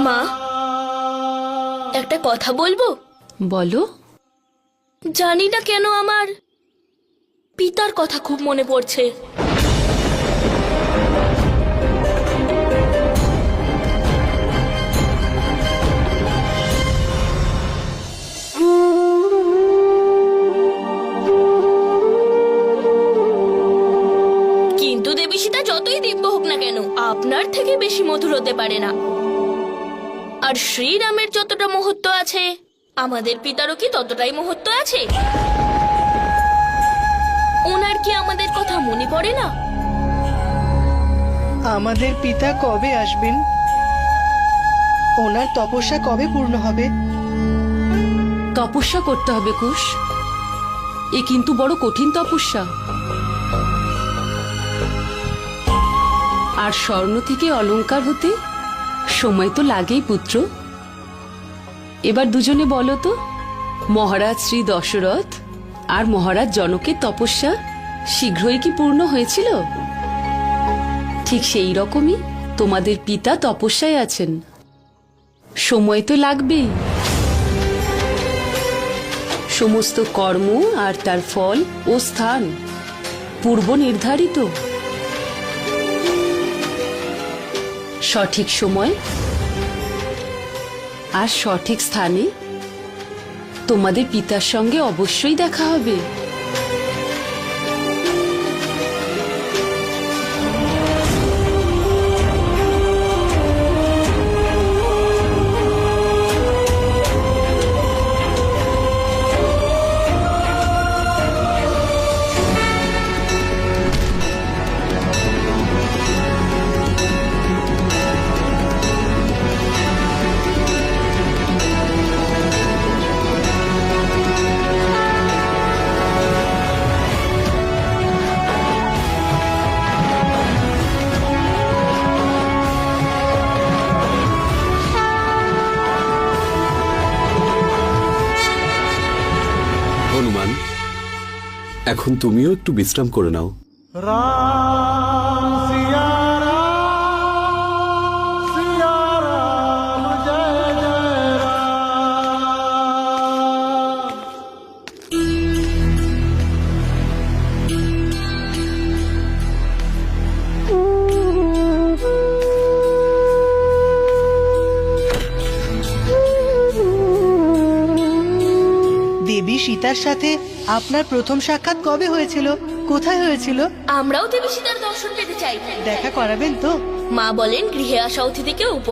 মা, একটা কথা বলবো? বলো। জানি না কেন আমার পিতার কথা খুব মনে পড়ছে। কিন্তু দেবী সীতা যতই দিব্য হোক না কেন, আপনার থেকে বেশি মধুর হতে পারে না। আর শ্রীরামের যতটা মহত্ব আছে, আমাদের পিতারও কি ততটাই মহত্ব আছে? ওনার কি আমাদের কথা মনে পড়ে না? আমাদের পিতা কবে আসবেন? ওনার তপস্যা কবে পূর্ণ হবে? তপস্যা করতে হবে কুশ। এ কিন্তু বড় কঠিন তপস্যা। আর স্বর্ণ থেকে অলংকার হতে সময় তো লাগেই পুত্র। এবার দুজনে বলো তো, মহারাজ শ্রী দশরথ আর মহারাজ জনকের তপস্যা শীঘ্রই কি পূর্ণ হয়েছিল? ঠিক সেই রকমই তোমাদের পিতা তপস্যায় আছেন। সময় তো লাগবেই। সমস্ত কর্ম আর তার ফল ও স্থান পূর্ব নির্ধারিত। সঠিক সময় আর সঠিক স্থানে তোমাদের পিতার সঙ্গে অবশ্যই দেখা হবে। হনুমান, এখন তুমিও একটু বিশ্রাম করে নাও। দেবী সীতার সাথে আপনার প্রথম সাক্ষাৎ কবে হয়েছিল? কোথায় হয়েছিল? আমরাও দেবী সীতার দর্শন পেতে চাই। দেখা করাবেন তো? মা বলেন গৃহে আসা অতিথিকে